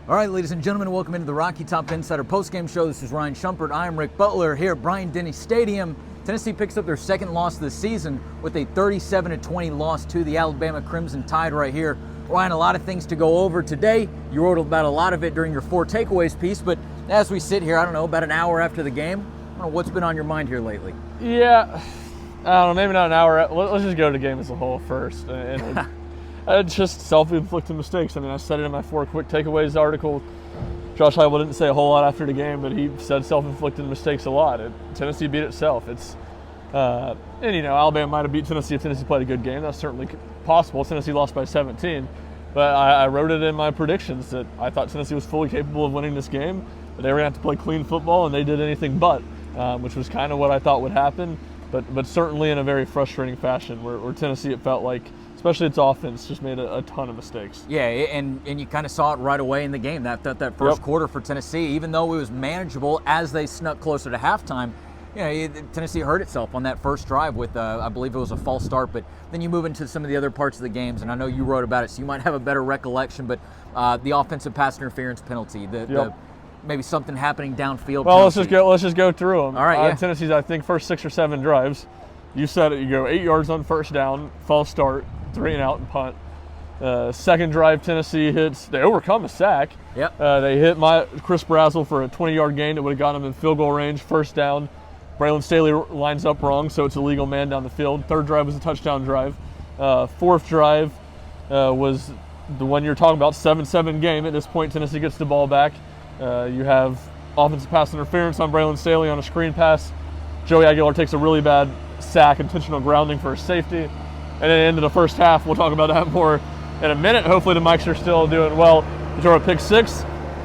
All right, ladies and gentlemen, welcome into the Rocky Top Insider postgame show. This is Ryan Shumpert. I'm Rick Butler here at Bryant-Denny Stadium. Tennessee picks up their second loss of the season with a 37-20 loss to the Alabama Crimson Tide right here. Ryan, a lot of things to go over today. You wrote about a lot of it during your 4 takeaways piece, but as we sit here, I don't know, about an hour after the game, I don't know what's been on your mind here lately. Yeah, I don't know, maybe not an hour. Let's just go to the game as a whole first. And it's just self-inflicted mistakes. I mean, I said it in my 4 quick takeaways article. Josh Heupel didn't say a whole lot after the game, but he said self-inflicted mistakes a lot. Tennessee beat itself. Alabama might have beat Tennessee if Tennessee played a good game. That's certainly possible. Tennessee lost by 17. But I wrote it in my predictions that I thought Tennessee was fully capable of winning this game, but they were going to have to play clean football, and they did anything but, which was kind of what I thought would happen, but certainly in a very frustrating fashion where Tennessee, it felt like, especially its offense, just made a ton of mistakes. Yeah, and you kind of saw it right away in the game, that first quarter for Tennessee. Even though it was manageable as they snuck closer to halftime, Tennessee hurt itself on that first drive with, I believe it was a false start, but then you move into some of the other parts of the games, and I know you wrote about it, so you might have a better recollection, but the offensive pass interference penalty, maybe something happening downfield. Well, let's just go through them. All right, Tennessee's, I think, first 6 or 7 drives, you said it, you go 8 yards on first down, false start, 3 and out and punt. Second drive, Tennessee they overcome a sack. Yep. They hit Chris Brazzell for a 20-yard gain that would have gotten them in field goal range, first down. Braylon Staley lines up wrong, so it's a legal man down the field. Third drive was a touchdown drive. Fourth drive was the one you're talking about, 7-7 game. At this point, Tennessee gets the ball back. You have offensive pass interference on Braylon Staley on a screen pass. Joey Aguilar takes a really bad sack, intentional grounding for a safety. And then into the first half, we'll talk about that more in a minute. Hopefully the Mikes are still doing well. You throw a pick 6.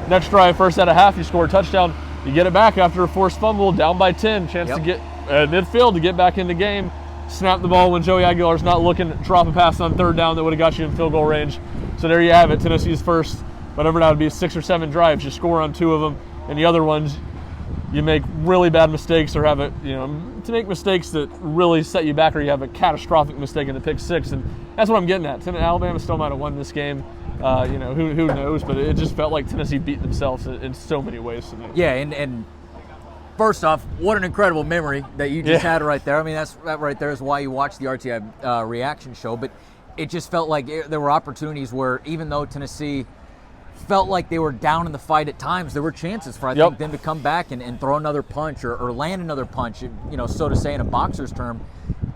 Next drive, first out of half, you score a touchdown. You get it back after a forced fumble, down by 10. Chance to get midfield to get back in the game. Snap the ball when Joey Aguilar's not looking. Drop a pass on third down that would have got you in field goal range. So there you have it. Tennessee's first, whatever that would be, 6 or 7 drives. You score on 2 of them. And the other ones, you make really bad mistakes or have to make mistakes that really set you back, or you have a catastrophic mistake in the pick 6. And that's what I'm getting at. Alabama still might have won this game. Who knows? But it just felt like Tennessee beat themselves in so many ways to me. Yeah, and first off, what an incredible memory that you just had right there. I mean, that right there is why you watch the RTI reaction show. But it just felt like there were opportunities where, even though Tennessee felt like they were down in the fight at times, there were chances for, I think, them to come back and throw another punch or land another punch, so to say in a boxer's term,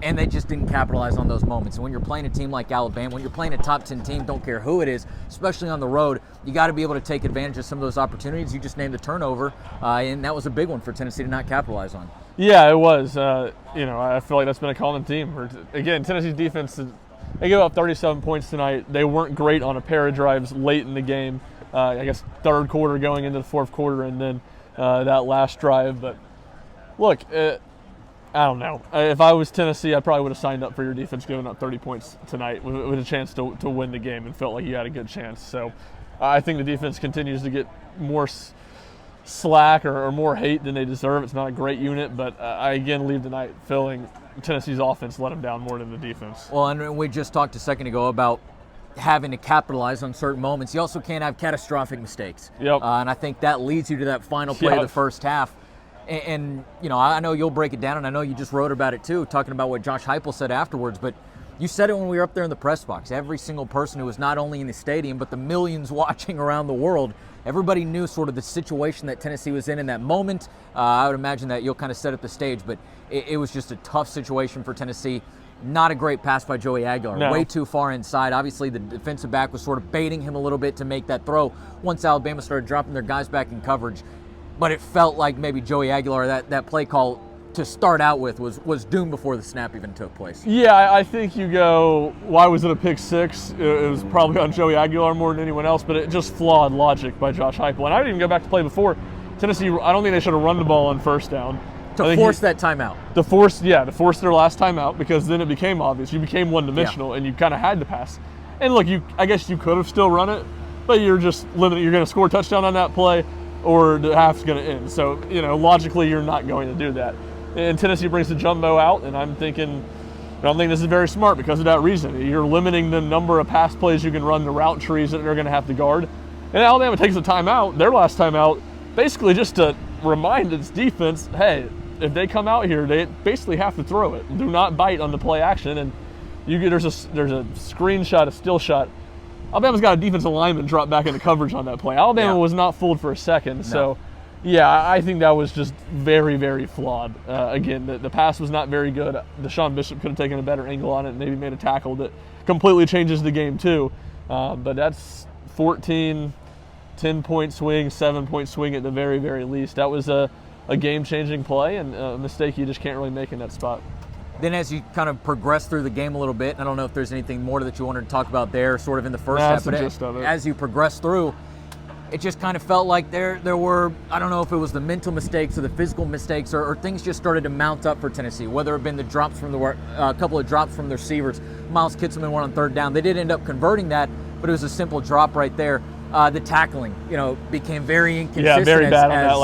and they just didn't capitalize on those moments. And when you're playing a team like Alabama, when you're playing a top 10 team, don't care who it is, especially on the road, you got to be able to take advantage of some of those opportunities. You just named the turnover, and that was a big one for Tennessee to not capitalize on. Yeah, it was. I feel like that's been a common theme. Again, Tennessee's defense, they gave up 37 points tonight. They weren't great on a pair of drives late in the game. I guess third quarter going into the fourth quarter, and then that last drive. But look, I don't know. If I was Tennessee, I probably would have signed up for your defense giving up 30 points tonight with a chance to win the game and felt like you had a good chance. So I think the defense continues to get more slack or more hate than they deserve. It's not a great unit, but I again leave tonight feeling Tennessee's offense let them down more than the defense. Well, and we just talked a second ago about having to capitalize on certain moments. You also can't have catastrophic mistakes. Yep. And I think that leads you to that final play of the first half. And I know you'll break it down, and I know you just wrote about it too, talking about what Josh Heupel said afterwards, but you said it when we were up there in the press box. Every single person who was not only in the stadium, but the millions watching around the world, everybody knew sort of the situation that Tennessee was in that moment. I would imagine that you'll kind of set up the stage, but it was just a tough situation for Tennessee. Not a great pass by Joey Aguilar, no. Way too far inside. Obviously, the defensive back was sort of baiting him a little bit to make that throw once Alabama started dropping their guys back in coverage. But it felt like maybe Joey Aguilar, that play call to start out with was doomed before the snap even took place. Yeah, I think you go, why was it a pick 6? It was probably on Joey Aguilar more than anyone else, but it just flawed logic by Josh Heupel. And I didn't even go back to play before. Tennessee, I don't think they should have run the ball on first down. To force that timeout. To force their last timeout, because then it became obvious. You became one-dimensional, and you kind of had to pass. And look, I guess you could have still run it, but you're just limited. You're going to score a touchdown on that play, or the half's going to end. So, logically, you're not going to do that. And Tennessee brings the jumbo out, and I'm thinking this is very smart because of that reason. You're limiting the number of pass plays you can run, the route trees that they're going to have to guard. And Alabama takes a timeout, their last timeout, basically just to remind its defense, hey, if they come out here, they basically have to throw it. Do not bite on the play action. And there's a screenshot, a still shot. Alabama's got a defensive lineman drop back into coverage on that play. Alabama was not fooled for a second. No. So, yeah, I think that was just very, very flawed. Again, the pass was not very good. Deshaun Bishop could have taken a better angle on it and maybe made a tackle that completely changes the game too. But that's 14, 10-point swing, 7-point swing at the very, very least. That was a game-changing play and a mistake you just can't really make in that spot. Then as you kind of progress through the game a little bit, I don't know if there's anything more that you wanted to talk about there sort of in the first half, but as you progress through, it just kind of felt like there were, I don't know if it was the mental mistakes or the physical mistakes or things just started to mount up for Tennessee, whether it had been the drops from a couple of drops from the receivers. Miles Kitselman went on third down. They did end up converting that, but it was a simple drop right there. The tackling, became very inconsistent. Yeah, very bad on that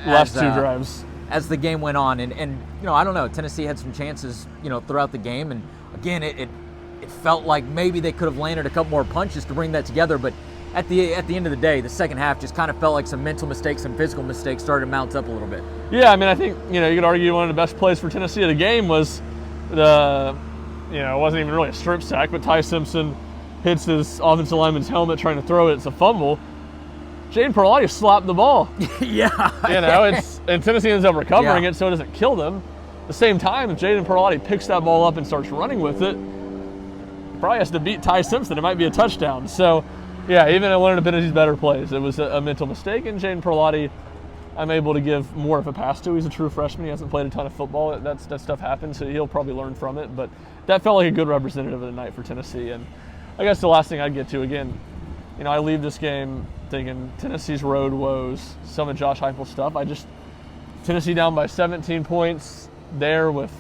last two drives. As the game went on, and I don't know, Tennessee had some chances, throughout the game, and again, it felt like maybe they could have landed a couple more punches to bring that together, but at the end of the day, the second half just kind of felt like some mental mistakes, some physical mistakes started to mount up a little bit. Yeah, I mean, I think, you could argue one of the best plays for Tennessee of the game was it wasn't even really a strip sack, but Ty Simpson hits his offensive lineman's helmet trying to throw it. It's a fumble. Jaden Perlotti slapped the ball. Yeah. And Tennessee ends up recovering it so it doesn't kill them. At the same time, if Jaden Perlotti picks that ball up and starts running with it, he probably has to beat Ty Simpson. It might be a touchdown. So, yeah, even in one of Tennessee's better plays, it was a mental mistake. And Jaden Perlotti, I'm able to give more of a pass to. He's a true freshman. He hasn't played a ton of football. That stuff happens, so he'll probably learn from it. But that felt like a good representative of the night for Tennessee. And I guess the last thing I'd get to, again, I leave this game thinking Tennessee's road woes, some of Josh Heupel's stuff. Tennessee down by 17 points there with,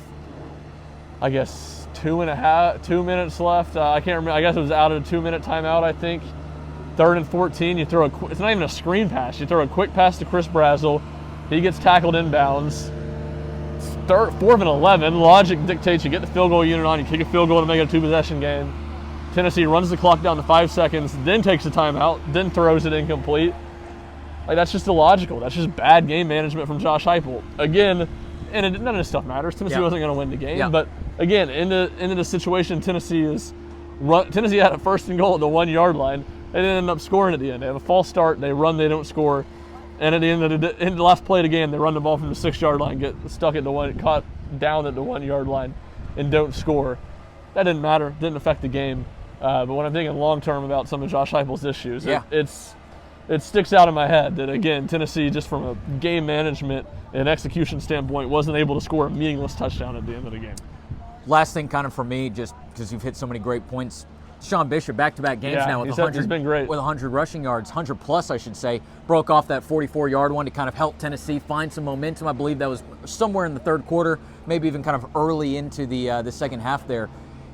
I guess, 2 minutes left. I can't remember. I guess it was out of a 2-minute timeout, I think. 3rd and 14, you throw it's not even a screen pass. You throw a quick pass to Chris Brazzell. He gets tackled inbounds. 4th and 11. Logic dictates you get the field goal unit on, you kick a field goal to make it a 2-possession game. Tennessee runs the clock down to 5 seconds, then takes a timeout, then throws it incomplete. Like, that's just illogical. That's just bad game management from Josh Heupel. Again, and none of this stuff matters. Tennessee wasn't going to win the game. But, again, into the situation Tennessee had a 1st and goal at the 1-yard line. They didn't end up scoring at the end. They have a false start. They run. They don't score. And at the end of the last play of the game, they run the ball from the 6-yard line, get stuck at caught down at the 1-yard line, and don't score. That didn't matter. Didn't affect the game. But when I'm thinking long-term about some of Josh Heupel's issues, it sticks out in my head that, again, Tennessee, just from a game management and execution standpoint, wasn't able to score a meaningless touchdown at the end of the game. Last thing kind of for me, just because you've hit so many great points, Deshaun Bishop, back-to-back games now with 100. He's been great. With 100 rushing yards, 100 plus, I should say. Broke off that 44-yard one to kind of help Tennessee find some momentum. I believe that was somewhere in the third quarter, maybe even kind of early into the second half there.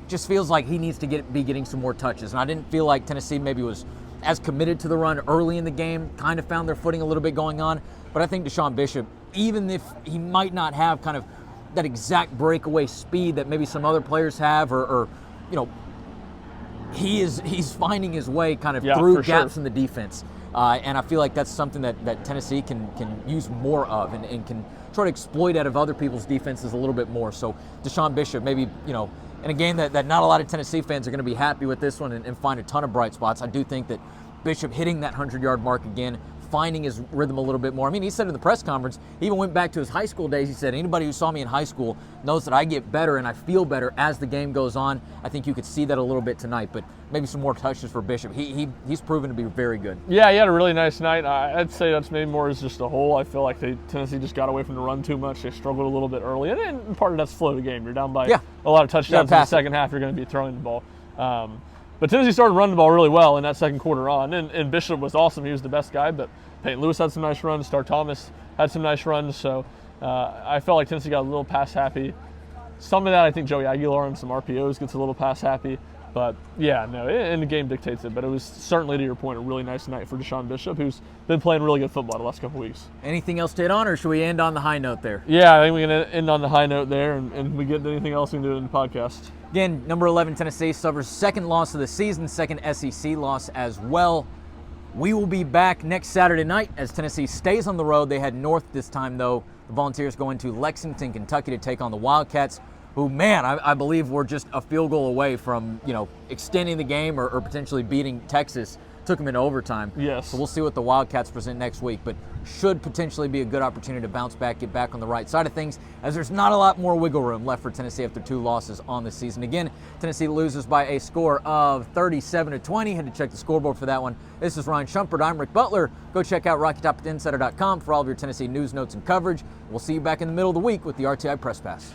Just feels like he needs to be getting some more touches. And I didn't feel like Tennessee maybe was as committed to the run early in the game, kind of found their footing a little bit going on. But I think Deshaun Bishop, even if he might not have kind of that exact breakaway speed that maybe some other players have, or he's finding his way kind of through gaps in the defense. And I feel like that's something that Tennessee can use more of and can try to exploit out of other people's defenses a little bit more. So Deshaun Bishop, maybe, in a game that not a lot of Tennessee fans are going to be happy with this one and find a ton of bright spots. I do think that Bishop hitting that 100-yard mark again, finding his rhythm a little bit more. I mean, he said in the press conference, he even went back to his high school days. He said, anybody who saw me in high school knows that I get better and I feel better as the game goes on. I think you could see that a little bit tonight, but maybe some more touches for Bishop. He's proven to be very good. Yeah, he had a really nice night. I'd say that's maybe more as just a whole. I feel like Tennessee just got away from the run too much. They struggled a little bit early, and part of that's flow of the game. You're down by a lot of touchdowns in the second half. You're going to be throwing the ball. But Tennessee started running the ball really well in that second quarter on, and Bishop was awesome. He was the best guy, but Peyton Lewis had some nice runs. Star Thomas had some nice runs. So I felt like Tennessee got a little pass happy. Some of that, I think Joey Aguilar and some RPOs gets a little pass happy. But, and the game dictates it. But it was certainly, to your point, a really nice night for Deshaun Bishop, who's been playing really good football the last couple of weeks. Anything else to hit on, or should we end on the high note there? Yeah, I think we're going to end on the high note there, and we get anything else we can do in the podcast. Again, number 11 Tennessee suffers second loss of the season, second SEC loss as well. We will be back next Saturday night as Tennessee stays on the road. They head north this time, though. The Volunteers go into Lexington, Kentucky to take on the Wildcats, who, man, I believe we're just a field goal away from, extending the game or potentially beating Texas. Took them into overtime. Yes. So we'll see what the Wildcats present next week, but should potentially be a good opportunity to bounce back, get back on the right side of things, as there's not a lot more wiggle room left for Tennessee after 2 losses on the season. Again, Tennessee loses by a score of 37-20. Had to check the scoreboard for that one. This is Ryan Shumpert. I'm Rick Butler. Go check out RockyTopInsider.com for all of your Tennessee news, notes, and coverage. We'll see you back in the middle of the week with the RTI Press Pass.